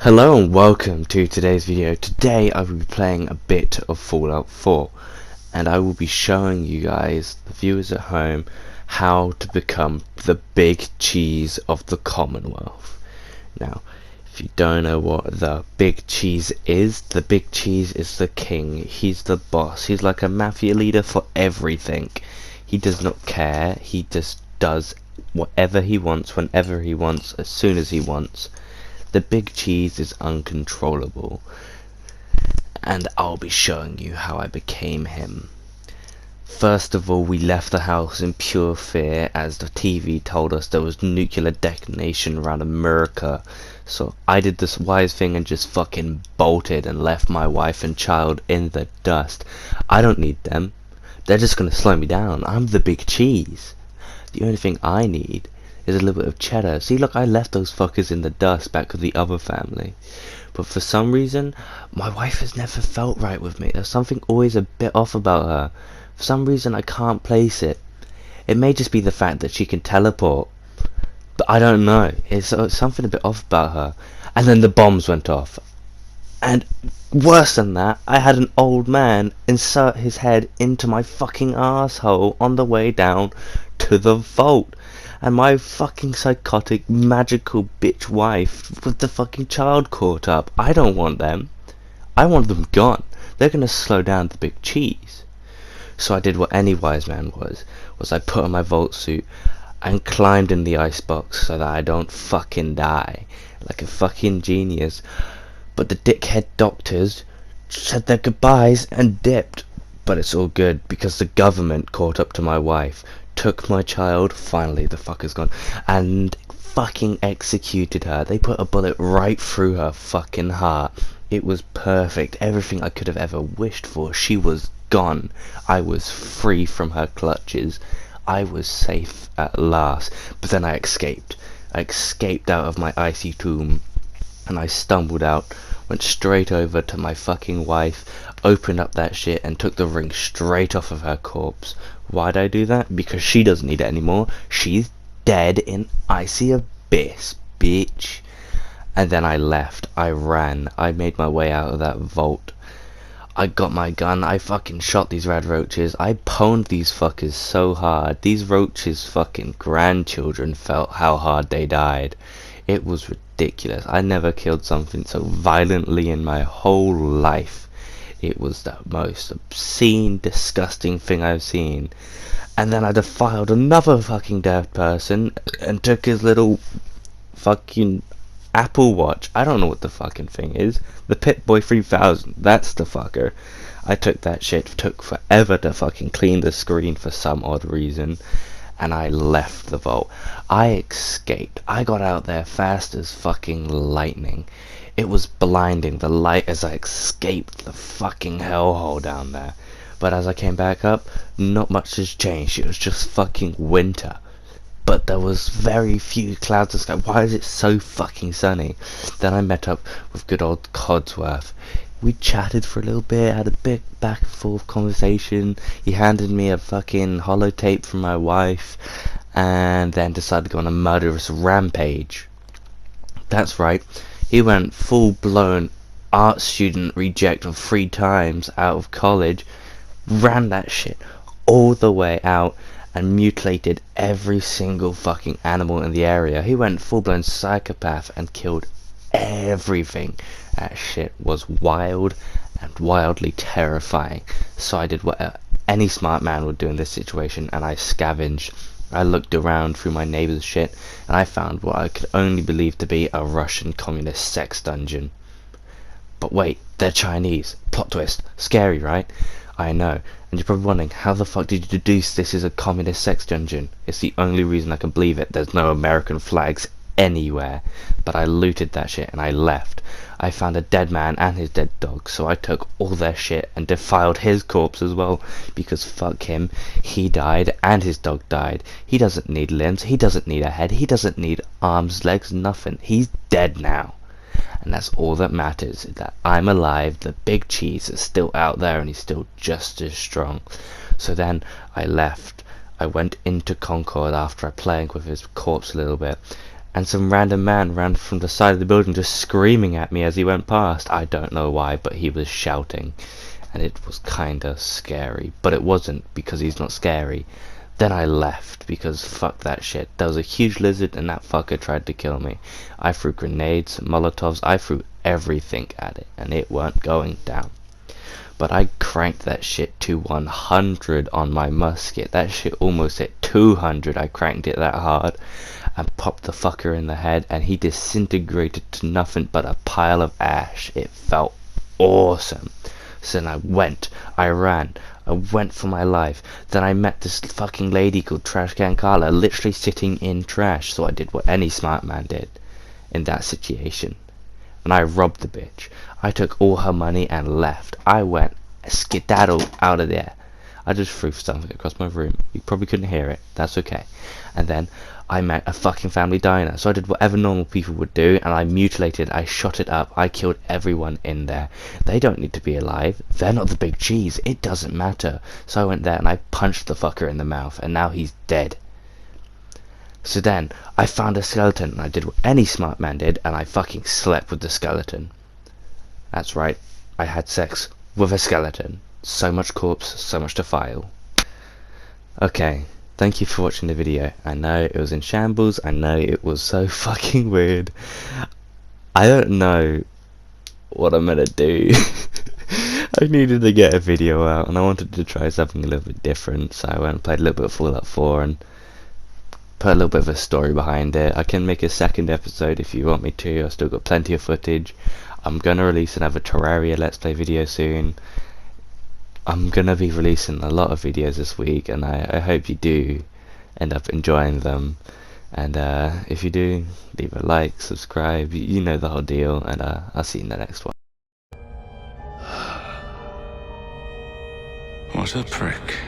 Hello and welcome to today's video. Today I will be playing a bit of Fallout 4 and I will be showing you guys, the viewers at home, how to become the big cheese of the Commonwealth. Now, if you don't know what the big cheese is, the big cheese is the king. He's the boss. He's like a mafia leader for everything. He does not care. He just does whatever he wants, whenever he wants, as soon as he wants. The big cheese is uncontrollable, and I'll be showing you how I became him. First of all, we left the house in pure fear as the TV told us there was nuclear detonation around America. So I did this wise thing and just fucking bolted and left my wife and child in the dust. I don't need them. They're just gonna slow me down. I'm the big cheese. The only thing I need is a little bit of cheddar. See, look, I left those fuckers in the dust back with the other family. But for some reason, my wife has never felt right with me. There's something always a bit off about her. For some reason, I can't place it. It may just be the fact that she can teleport. But I don't know. It's something a bit off about her. And then the bombs went off. And worse than that, I had an old man insert his head into my fucking asshole on the way down to the vault. And my fucking psychotic, magical bitch wife with the fucking child caught up. I don't want them. I want them gone. They're gonna slow down the big cheese. So I did what any wise man was I put on my vault suit and climbed in the icebox so that I don't fucking die. Like a fucking genius. But the dickhead doctors said their goodbyes and dipped. But it's all good because the government caught up to my wife, took my child, finally the fucker's gone, and fucking executed her. They put a bullet right through her fucking heart. It was perfect. Everything I could have ever wished for. She was gone. I was free from her clutches. I was safe at last. But then I escaped. I escaped out of my icy tomb. And I stumbled out, went straight over to my fucking wife, opened up that shit and took the ring straight off of her corpse. Why'd I do that? Because she doesn't need it anymore. She's dead in icy abyss, bitch. And then I left. I ran. I made my way out of that vault. I got my gun. I fucking shot these red roaches. I pwned these fuckers so hard. These roaches' fucking grandchildren felt how hard they died. It was ridiculous. I never killed something so violently in my whole life. It was the most obscene, disgusting thing I've seen. And then I defiled another fucking dead person and took his little fucking Apple Watch. I don't know what the fucking thing is. The Pip-Boy 3000. That's the fucker. I took that shit. Took forever to fucking clean the screen for some odd reason. And I left the vault. I escaped. I got out there fast as fucking lightning. It was blinding, the light, as I escaped the fucking hellhole down there. But as I came back up, not much has changed. It was just fucking winter. But there was very few clouds in the sky. Why is it so fucking sunny? Then I met up with good old Codsworth. We chatted for a little bit, had a big back and forth conversation. He handed me a fucking holotape from my wife, and then decided to go on a murderous rampage. That's right, he went full-blown art student reject of 3 times out of college, ran that shit all the way out, and mutilated every single fucking animal in the area. He went full-blown psychopath and killed everything. That shit was wild and wildly terrifying. So I did what any smart man would do in this situation, and I scavenged. I looked around through my neighbor's shit, and I found what I could only believe to be a Russian communist sex dungeon. But wait, they're Chinese. Plot twist. Scary, right? I know. And you're probably wondering, how the fuck did you deduce this is a communist sex dungeon? It's the only reason I can believe it. There's no American flags anywhere. But I looted that shit and I left. I found a dead man and his dead dog, so I took all their shit and defiled his corpse as well, because fuck him, he died and his dog died. He doesn't need limbs, he doesn't need a head, he doesn't need arms, legs, nothing. He's dead now. And that's all that matters, is that I'm alive, the big cheese is still out there and he's still just as strong. So then I left. I went into Concord after playing with his corpse a little bit, and some random man ran from the side of the building just screaming at me as he went past. I don't know why, but he was shouting, and it was kinda scary, but it wasn't because he's not scary. Then I left because fuck that shit. There was a huge lizard and that fucker tried to kill me. I threw grenades, molotovs, I threw everything at it and it weren't going down. But I cranked that shit to 100 on my musket. That shit almost hit 200. I cranked it that hard and popped the fucker in the head, and he disintegrated to nothing but a pile of ash. It felt awesome. So then I ran, I went for my life. Then I met this fucking lady called Trash Can Carla, literally sitting in trash. So I did what any smart man did in that situation, and I robbed the bitch. I took all her money and left. I went skedaddle out of there. I just threw something across my room. You probably couldn't hear it. That's okay. And then I met a fucking family diner. So I did whatever normal people would do, and I mutilated, I shot it up, I killed everyone in there. They don't need to be alive. They're not the big cheese. It doesn't matter. So I went there and I punched the fucker in the mouth, and now he's dead. So then I found a skeleton, and I did what any smart man did, and I fucking slept with the skeleton. That's right, I had sex with a skeleton. So much corpse, so much to file. Okay, thank you for watching the video. I know it was in shambles, I know it was so fucking weird. I don't know what I'm gonna do. I needed to get a video out, and I wanted to try something a little bit different, so I went and played a little bit of Fallout 4 and put a little bit of a story behind it. I can make a second episode if you want me to. I've still got plenty of footage. I'm gonna release another Terraria Let's Play video soon. I'm gonna be releasing a lot of videos this week, and I hope you do end up enjoying them. And if you do, leave a like, subscribe, you know the whole deal, and I'll see you in the next one. What a prick.